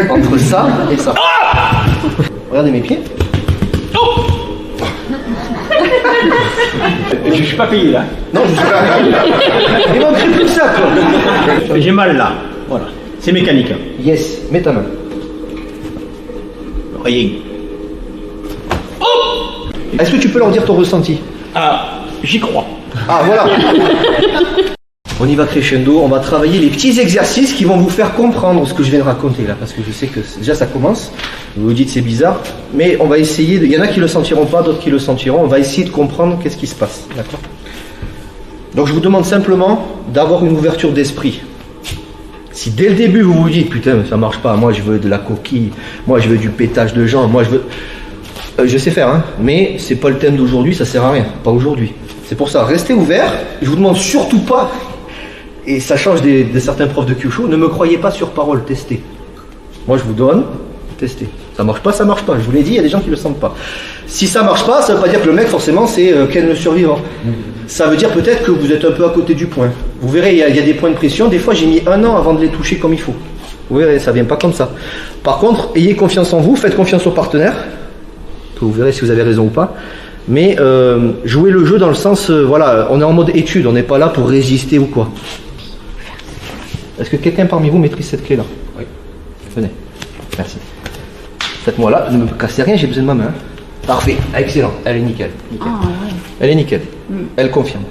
Entre ça et ça. Regardez mes pieds. Je suis pas payé là. Non, je suis pas. Il manquerait plus que ça, quoi. J'ai mal là. Voilà. C'est mécanique. Yes, mets ta main. Rien. Est-ce que tu peux leur dire ton ressenti? Ah, j'y crois. Ah, voilà. On y va crescendo, on va travailler les petits exercices qui vont vous faire comprendre ce que je viens de raconter là, parce que je sais que déjà ça commence, vous vous dites c'est bizarre, mais on va essayer, il y en a qui le sentiront pas, d'autres qui le sentiront, on va essayer de comprendre qu'est-ce qui se passe, d'accord? Donc je vous demande simplement d'avoir une ouverture d'esprit. Si dès le début vous vous dites putain ça marche pas, moi je veux de la coquille, moi je veux du pétage de jambes, moi je veux... je sais faire, hein, mais c'est pas le thème d'aujourd'hui, ça sert à rien, pas aujourd'hui. C'est pour ça, restez ouverts, je vous demande surtout pas, et ça change de certains profs de Kyushu, ne me croyez pas sur parole, testez. Moi je vous donne, testez. Ça marche pas, je vous l'ai dit, il y a des gens qui le sentent pas. Si ça marche pas, ça veut pas dire que le mec forcément c'est Ken le survivant. Ça veut dire peut-être que vous êtes un peu à côté du point. Vous verrez, il y a des points de pression, des fois j'ai mis 1 an avant de les toucher comme il faut. Vous verrez, ça vient pas comme ça. Par contre, ayez confiance en vous, faites confiance au partenaire. Vous verrez si vous avez raison ou pas. Mais jouez le jeu dans le sens, voilà, on est en mode étude, on n'est pas là pour résister ou quoi. Est-ce que quelqu'un parmi vous maîtrise cette clé-là? Oui. Venez. Merci. Faites-moi là, ne me cassez rien, j'ai besoin de ma main. Parfait, excellent, elle est nickel. Nickel. Ah, ouais. Elle est nickel, elle confirme.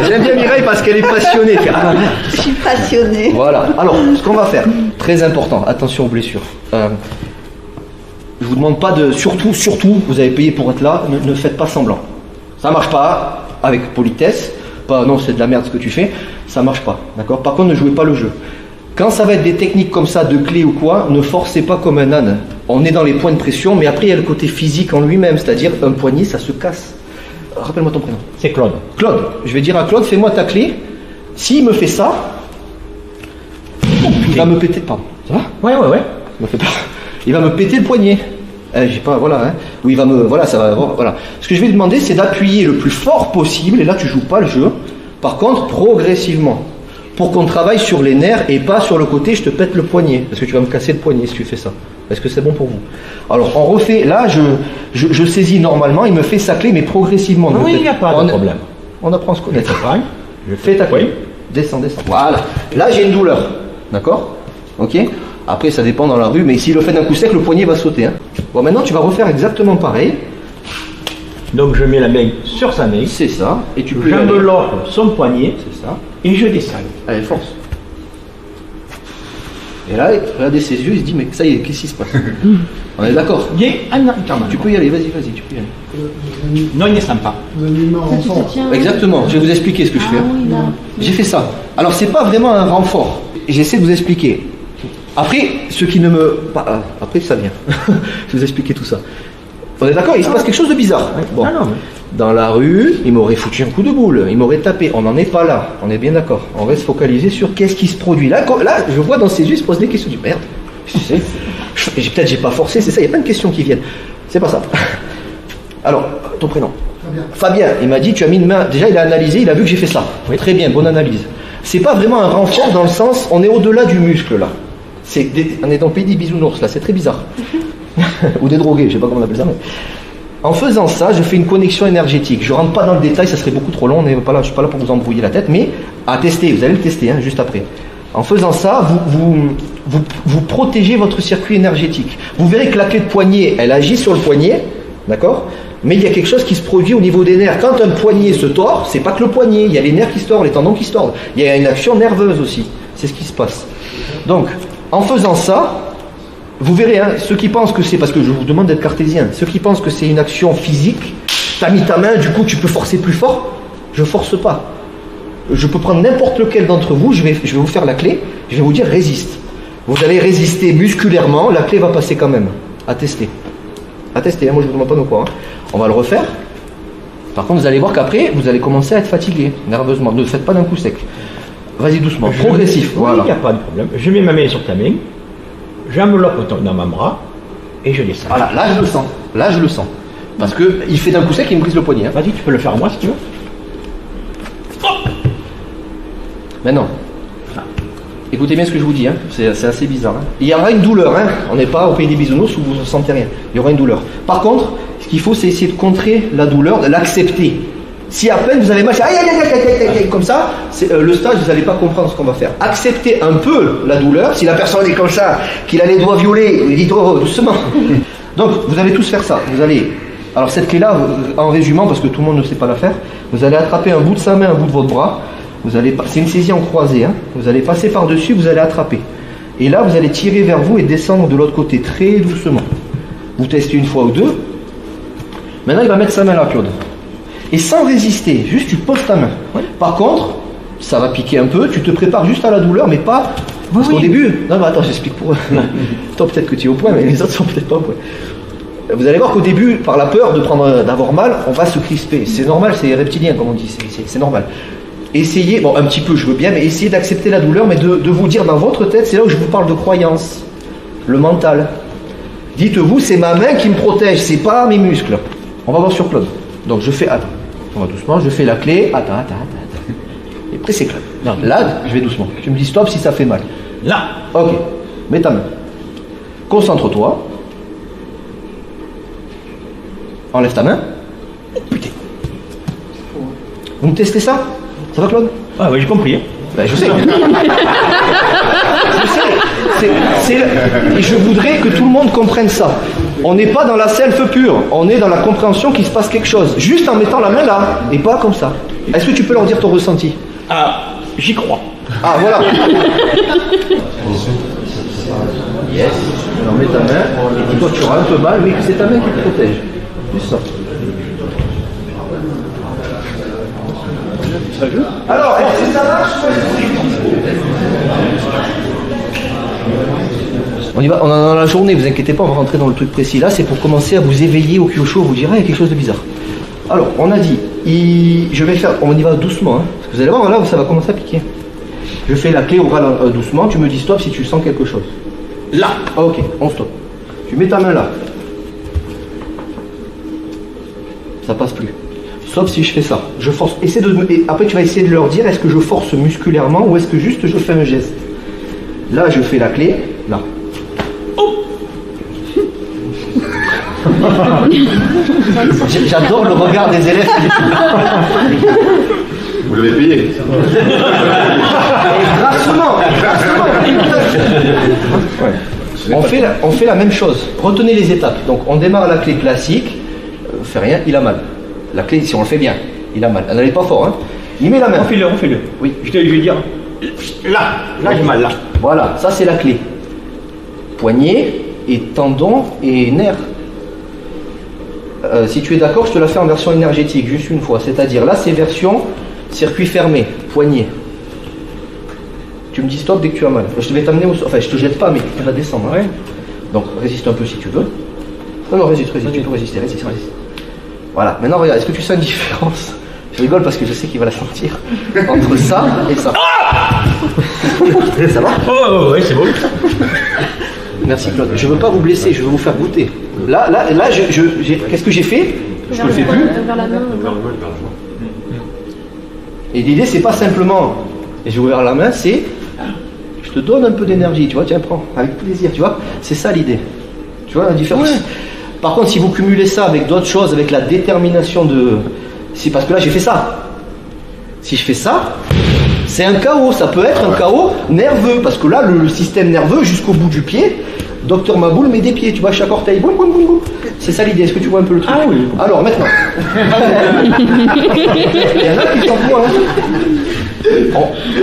J'aime bien Mireille parce qu'elle est passionnée. Je suis passionnée. Voilà, alors ce qu'on va faire, très important, attention aux blessures. Je vous demande pas de, surtout, vous avez payé pour être là, ne faites pas semblant. Ça marche pas, avec politesse, pas non c'est de la merde ce que tu fais, ça marche pas, d'accord? Par contre ne jouez pas le jeu. Quand ça va être des techniques comme ça, de clés ou quoi, ne forcez pas comme un âne. On est dans les points de pression, mais après il y a le côté physique en lui-même, c'est-à-dire un poignet ça se casse. Rappelle-moi ton prénom. C'est Claude. Claude, je vais dire à Claude, fais-moi ta clé. S'il me fait ça, il va me péter, pardon, ça va? Ouais. Me fait peur. Il va me péter le poignet. J'ai pas, voilà, hein. Ou il va me, voilà, ça va, voilà. Ce que je vais lui demander, c'est d'appuyer le plus fort possible, et là tu joues pas le jeu. Par contre, progressivement, pour qu'on travaille sur les nerfs et pas sur le côté, je te pète le poignet, parce que tu vas me casser le poignet si tu fais ça. Est-ce que c'est bon pour vous? Alors, on refait, là, je saisis normalement, il me fait sa clé, mais progressivement. Oui, il n'y a pas de problème. On apprend à se connaître. Je fais ta clé. Descends. Voilà. Là, j'ai une douleur. D'accord? Ok? Après, ça dépend dans la rue, mais s'il le fait d'un coup sec, le poignet va sauter. Hein. Bon, maintenant, tu vas refaire exactement pareil. Donc, je mets la main sur sa main. C'est ça. Et tu peux. J'enveloppe son poignet. C'est ça. Et je descends. Allez, force. Et là, regardez ses yeux, il se dit, mais ça y est, qu'est-ce qui se passe? On est d'accord? Tu peux y aller, vas-y, tu peux y aller. Non, il ne descend pas. Exactement, je vais vous expliquer ce que je fais. Oui, j'ai fait ça. Alors, c'est pas vraiment un renfort. J'essaie de vous expliquer. Après, ce qui ne me... Après, ça vient. Je vais vous expliquer tout ça. On est d'accord, il se passe quelque chose de bizarre. Bon. Dans la rue, il m'aurait foutu un coup de boule, il m'aurait tapé. On n'en est pas là, on est bien d'accord. On reste focalisé sur qu'est-ce qui se produit. Là, je vois dans ses yeux, il se pose des questions. Je dis, merde, peut-être j'ai pas forcé, c'est ça, il y a plein de questions qui viennent. C'est pas ça. Alors, ton prénom? Fabien, il m'a dit, tu as mis une main. Déjà, il a analysé, il a vu que j'ai fait ça. Oui. Très bien, bonne analyse. C'est pas vraiment un renfort dans le sens, on est au-delà du muscle là. On est dans le pays des bisounours là, c'est très bizarre. Ou des drogués, je sais pas comment on appelle ça. Mais... En faisant ça, je fais une connexion énergétique. Je rentre pas dans le détail, ça serait beaucoup trop long, je suis pas là pour vous embrouiller la tête, mais à tester, vous allez le tester hein, juste après. En faisant ça, vous protégez votre circuit énergétique. Vous verrez que la clé de poignet, elle agit sur le poignet, d'accord? Mais il y a quelque chose qui se produit au niveau des nerfs. Quand un poignet se tord, c'est pas que le poignet, il y a les nerfs qui se tordent, les tendons qui se tordent. Il y a une action nerveuse aussi. C'est ce qui se passe. Donc, en faisant ça, vous verrez, hein, ceux qui pensent que c'est, parce que je vous demande d'être cartésien, ceux qui pensent que c'est une action physique, tu as mis ta main, du coup tu peux forcer plus fort, je force pas. Je peux prendre n'importe lequel d'entre vous, je vais vous faire la clé, je vais vous dire résiste. Vous allez résister musculairement, la clé va passer quand même. À tester. À tester, hein, moi je ne vous demande pas de quoi. Hein. On va le refaire. Par contre, vous allez voir qu'après, vous allez commencer à être fatigué, nerveusement. Ne le faites pas d'un coup sec. Vas-y doucement, progressif. Voilà. Il n'y a pas de problème. Je mets ma main sur ta main, j'enveloppe dans mon bras et je descends. Voilà, là je le sens. Là je le sens. Parce qu'il fait d'un coup sec, il me brise le poignet. Hein. Vas-y, tu peux le faire à moi si tu veux. Maintenant. Écoutez bien ce que je vous dis, hein. C'est assez bizarre. Hein. Il y aura une douleur, hein. On n'est pas au pays des bisounours où vous ne sentez rien. Il y aura une douleur. Par contre, ce qu'il faut, c'est essayer de contrer la douleur, de l'accepter. Si à peine vous avez mal, c'est aïe, aïe, aïe, aïe, aïe, aïe, comme ça, le stage, vous n'allez pas comprendre ce qu'on va faire. Acceptez un peu la douleur. Si la personne est comme ça, qu'il a les doigts violets, dites oh, doucement. Donc, vous allez tous faire ça. Vous allez. Alors, cette clé-là, en résumant, parce que tout le monde ne sait pas la faire, vous allez attraper un bout de sa main, un bout de votre bras. C'est une saisie en croisée. Hein. Vous allez passer par-dessus, vous allez attraper. Et là, vous allez tirer vers vous et descendre de l'autre côté très doucement. Vous testez une fois ou deux. Maintenant, il va mettre sa main là, Claude. Et sans résister, juste tu poses ta main. Ouais. Par contre, ça va piquer un peu, tu te prépares juste à la douleur, mais pas... Parce qu'au début... Non, mais attends, j'explique pour eux. Toi, peut-être que tu es au point, mais les autres sont peut-être pas au point. Vous allez voir qu'au début, par la peur d'avoir mal, on va se crisper. C'est normal, c'est reptilien, comme on dit, c'est normal. Essayez, bon, un petit peu, je veux bien, mais essayez d'accepter la douleur, mais de vous dire dans votre tête, c'est là où je vous parle de croyance, le mental. Dites-vous, c'est ma main qui me protège, c'est pas mes muscles. On va voir sur Claude. Donc je fais, attends, on va doucement, je fais la clé, attends. Et après c'est Claude. Non, là, je vais doucement. Tu me dis stop si ça fait mal. Là. Ok, mets ta main. Concentre-toi. Enlève ta main. Oh putain. Vous me testez ça? Ça va, Claude? Ah oui, j'ai compris. Hein. Ben, je sais. Et je voudrais que tout le monde comprenne ça. On n'est pas dans la self pure, on est dans la compréhension qu'il se passe quelque chose, juste en mettant la main là, et pas comme ça. Est-ce que tu peux leur dire ton ressenti? Ah, j'y crois. Ah, voilà. Yes. Alors mets ta main, et dis-toi que tu auras un peu mal, mais que c'est ta main qui te protège. Juste ça. Alors, est-ce que ça marche? On y va, on est dans la journée, vous inquiétez pas, on va rentrer dans le truc précis. Là, c'est pour commencer à vous éveiller au kyosho, vous direz, il y a quelque chose de bizarre. Alors, on a dit, on y va doucement, hein, parce que vous allez voir, là, ça va commencer à piquer. Je fais la clé orale doucement, tu me dis stop si tu sens quelque chose. Là, ok, on stop. Tu mets ta main là. Ça passe plus. Sauf si je fais ça. Je force. Et après, tu vas essayer de leur dire est-ce que je force musculairement ou est-ce que juste je fais un geste. Là, je fais la clé. Là. Oh. J'adore le regard des élèves. Vous l'avez payé. Grassement. Ouais. On fait la même chose. Retenez les étapes. Donc, on démarre la clé classique. Fait rien, il a mal. La clé, si on le fait bien, il a mal. Elle n'allait pas fort, hein. Il met la main. On fait le. Oui. Je vais dire. Là, j'ai mal, là. Voilà, ça c'est la clé. Poignet et tendon et nerf. Si tu es d'accord, je te la fais en version énergétique, juste une fois. C'est-à-dire, là c'est version circuit fermé, poignet. Tu me dis stop dès que tu as mal. Je vais t'amener au... Enfin, je te jette pas, mais tu vas descendre. Hein. Ouais. Donc, résiste un peu si tu veux. Non, résiste, tu peux résister. Voilà, maintenant regarde, est-ce que tu sens une différence? Je rigole parce que je sais qu'il va la sentir. Entre ça et ça. Ah ça va? Oh, ouais, c'est bon. Merci Claude. Je veux pas vous blesser, je veux vous faire goûter. Là, qu'est-ce que j'ai fait? Je ne le fais plus. Vers la main. Et l'idée, c'est pas simplement, et j'ai ouvert la main, c'est, je te donne un peu d'énergie, tu vois, tiens, prends, avec plaisir, tu vois. C'est ça l'idée. Tu vois la différence? Ouais. Par contre, si vous cumulez ça avec d'autres choses, avec la détermination de... C'est parce que là, j'ai fait ça. Si je fais ça, c'est un chaos. Ça peut être un chaos nerveux. Parce que là, le système nerveux, jusqu'au bout du pied, Docteur Maboul met des pieds. Tu vois, chaque orteil. Boum, boum, boum, boum. C'est ça l'idée. Est-ce que tu vois un peu le truc? Ah oui. Alors, maintenant. Il y en a qui s'emploient.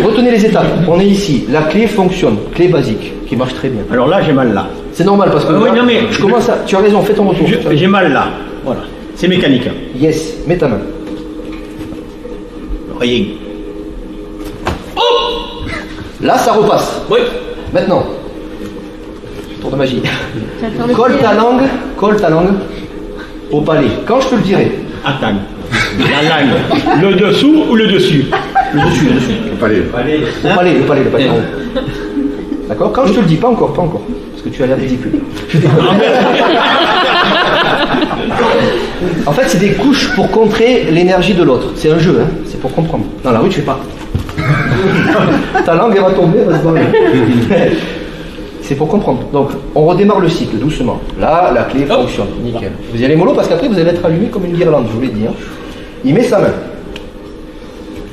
Retenez les étapes. On est ici. La clé fonctionne. Clé basique, qui marche très bien. Alors là, j'ai mal là. C'est normal parce que oui, non, mais je commence à... Tu as raison, fais ton retour. J'ai mal là. Voilà. C'est mécanique. Yes, mets ta main. Rien. Oh! Là, ça repasse. Oui. Maintenant, tour de magie. Colle ta langue au palais. Quand je te le dirai. Attends. La langue. Le dessous ou le dessus? Le dessus. Le palais. Le palais. D'accord? Quand je te le dis, pas encore. Parce que tu as l'air ridicule. En fait, c'est des couches pour contrer l'énergie de l'autre. C'est un jeu, hein. C'est pour comprendre. Dans la rue, tu fais pas. Ta langue elle va tomber, elle va se barrer. C'est pour comprendre. Donc, on redémarre le cycle doucement. Là, la clé fonctionne. Nickel. Vous y allez mollo parce qu'après, vous allez être allumé comme une guirlande, je vous l'ai dit. Hein. Il met sa main.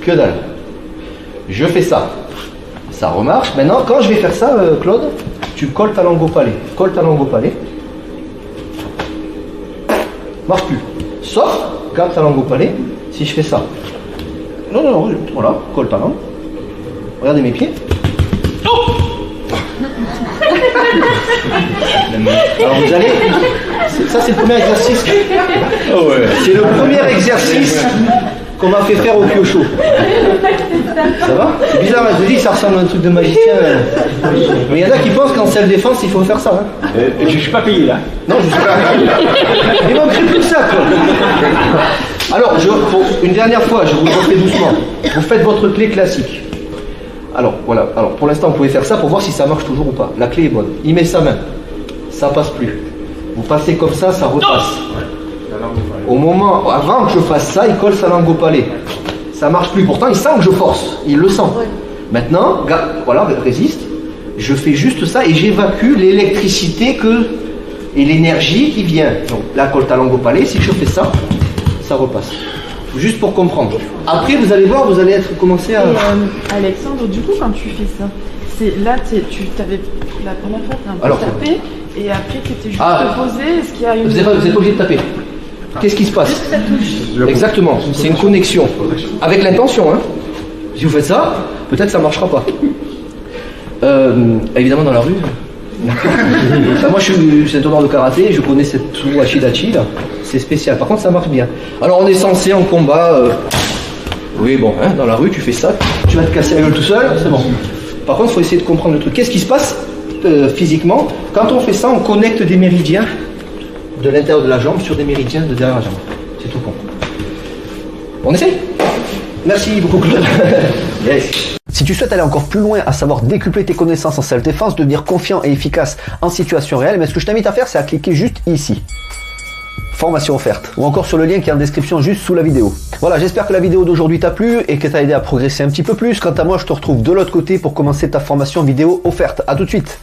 Que dalle. Je fais ça. Ça remarche. Maintenant, quand je vais faire ça, Claude, tu colles ta langue au palais. Colle ta langue au palais. Marche plus. Sauf, garde ta langue au palais, si je fais ça. Non, non, non, voilà, colle ta langue. Regardez mes pieds. Alors vous allez, ça c'est le premier exercice. Oh ouais. C'est le premier exercice qu'on m'a fait faire au Kyosho. Ça va? C'est bizarre, je vous dis, ça ressemble à un truc de magicien. Mais il y en a qui pensent qu'en self-défense, il faut faire ça. Hein. Je suis pas payé là. Non, je suis pas. Il manquerait plus que ça, quoi. Alors, pour une dernière fois, je vous le refais doucement. Vous faites votre clé classique. Alors, voilà. Alors, pour l'instant, vous pouvez faire ça pour voir si ça marche toujours ou pas. La clé est bonne. Il met sa main. Ça passe plus. Vous passez comme ça repasse. Au moment, avant que je fasse ça, il colle sa langue au palais. Ça marche plus. Pourtant, il sent que je force. Il le sent. Maintenant, voilà, résiste. Je fais juste ça et j'évacue l'électricité et l'énergie qui vient. Donc là, colle ta langue au palais. Si je fais ça, ça repasse. Juste pour comprendre. Après, vous allez voir, vous allez commencer à... Alexandre, du coup, quand tu fais ça, là, tu t'avais la première fois, t'as un peu tapé, et après, tu étais juste posé. Est-ce qu'il y a une... Vous n'êtes pas obligé de taper. Qu'est-ce qui se passe? Exactement, c'est une connexion. Avec l'intention, hein. Si vous faites ça, peut-être ça ne marchera pas. Évidemment, dans la rue. Moi, je suis ceinture de karaté, je connais cette Tsubo Ashidachi là. C'est spécial. Par contre, ça marche bien. Alors, on est censé en combat. Oui, bon, hein, dans la rue, tu fais ça, tu vas te casser la gueule tout seul, c'est bon. Par contre, il faut essayer de comprendre le truc. Qu'est-ce qui se passe physiquement? Quand on fait ça, on connecte des méridiens de l'intérieur de la jambe sur des méridiens de derrière la jambe. C'est tout con. On essaye? Merci beaucoup, Claude. Yes. Si tu souhaites aller encore plus loin, à savoir décupler tes connaissances en self-défense, devenir confiant et efficace en situation réelle, mais ce que je t'invite à faire, c'est à cliquer juste ici. Formation offerte, ou encore sur le lien qui est en description juste sous la vidéo. Voilà, j'espère que la vidéo d'aujourd'hui t'a plu et que t'a aidé à progresser un petit peu plus. Quant à moi, je te retrouve de l'autre côté pour commencer ta formation vidéo offerte. À tout de suite.